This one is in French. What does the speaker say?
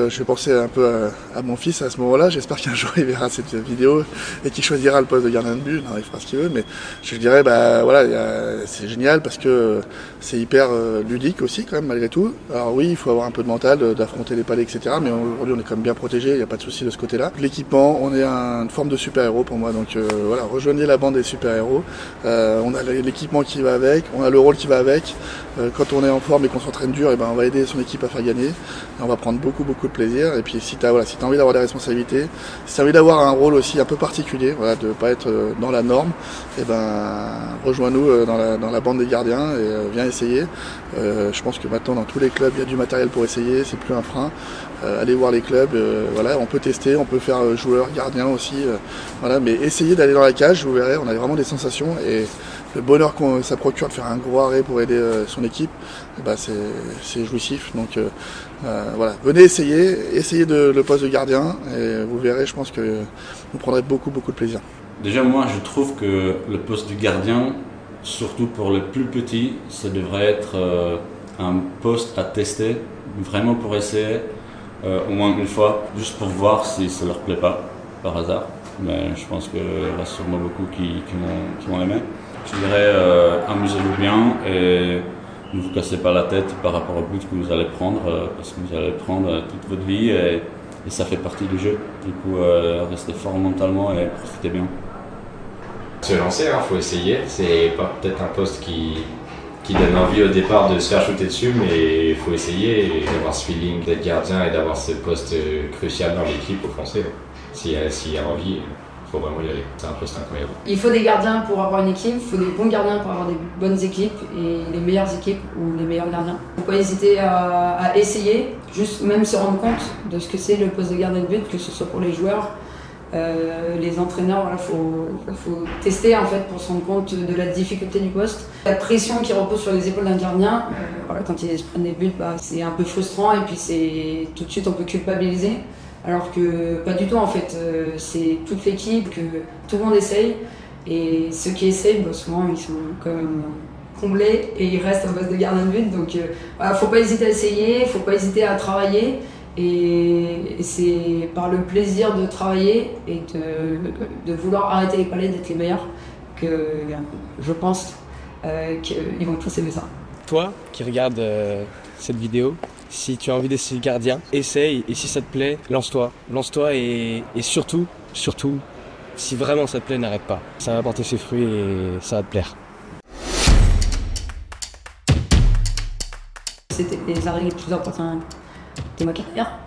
je fais penser un peu à mon fils à ce moment-là. J'espère qu'un jour il verra cette vidéo et qu'il choisira le poste de gardien de but. Non, il fera ce qu'il veut, mais je lui dirais, c'est génial parce que c'est hyper ludique aussi quand même malgré tout. Alors oui, il faut avoir un peu de mental, d'affronter les palais, etc. Mais aujourd'hui, on est quand même bien protégé. Il n'y a pas de souci de ce côté-là. L'équipement, on est une forme de super-héros pour moi. Donc voilà, rejoignez la bande des super-héros. On a l'équipement qui va avec, on a le rôle qui va avec. Quand on est en forme et qu'on s'entraîne dur, on va aider son équipe à faire gagner. Et on va prendre beaucoup de plaisir. Et puis si tu as envie d'avoir des responsabilités, si tu as envie d'avoir un rôle aussi un peu particulier, de ne pas être dans la norme, rejoins-nous dans la bande des gardiens et viens essayer. Je pense que maintenant dans tous les clubs il y a du matériel pour essayer, c'est plus un frein. Allez voir les clubs, on peut tester, on peut faire joueur, gardien aussi, mais essayez d'aller dans la cage, vous verrez, on a vraiment des sensations et le bonheur que ça procure de faire un gros arrêt pour aider son équipe, c'est jouissif. Donc venez essayez le poste de gardien et vous verrez, je pense que vous prendrez beaucoup de plaisir. Déjà moi je trouve que le poste du gardien, surtout pour les plus petits, ça devrait être un poste à tester, vraiment pour essayer au moins une fois, juste pour voir si ça leur plaît pas par hasard. Mais je pense qu'il y en a sûrement beaucoup qui vont l'aimer. Je dirais amusez-vous bien et ne vous cassez pas la tête par rapport au but que vous allez prendre, parce que vous allez prendre toute votre vie et ça fait partie du jeu. Du coup, restez fort mentalement et profitez bien. Se lancer, faut essayer. C'est pas peut-être un poste qui donne envie au départ de se faire shooter dessus, mais il faut essayer et d'avoir ce feeling d'être gardien et d'avoir ce poste crucial dans l'équipe offensive. S'il y a envie, il faut vraiment y aller. C'est un poste incroyable. Il faut des gardiens pour avoir une équipe, il faut des bons gardiens pour avoir des bonnes équipes et les meilleures équipes ou les meilleurs gardiens. Il ne faut pas hésiter à essayer, juste même se rendre compte de ce que c'est le poste de gardien de but, que ce soit pour les joueurs, les entraîneurs. Faut tester en fait pour se rendre compte de la difficulté du poste. La pression qui repose sur les épaules d'un gardien, quand ils se prennent des buts, c'est un peu frustrant et puis tout de suite on peut culpabiliser. Alors que pas du tout en fait, c'est toute l'équipe, que tout le monde essaye et ceux qui essayent, souvent ils sont quand même comblés et ils restent en poste de gardien de but. Donc faut pas hésiter à essayer, faut pas hésiter à travailler et c'est par le plaisir de travailler et de vouloir arrêter les palais, d'être les meilleurs, que je pense qu'ils vont tous aimer ça. Toi qui regardes cette vidéo, si tu as envie d'essayer gardien, essaye et si ça te plaît, lance-toi et surtout, si vraiment ça te plaît, n'arrête pas. Ça va porter ses fruits et ça va te plaire. C'était les arrêts les plus importants de ma carrière.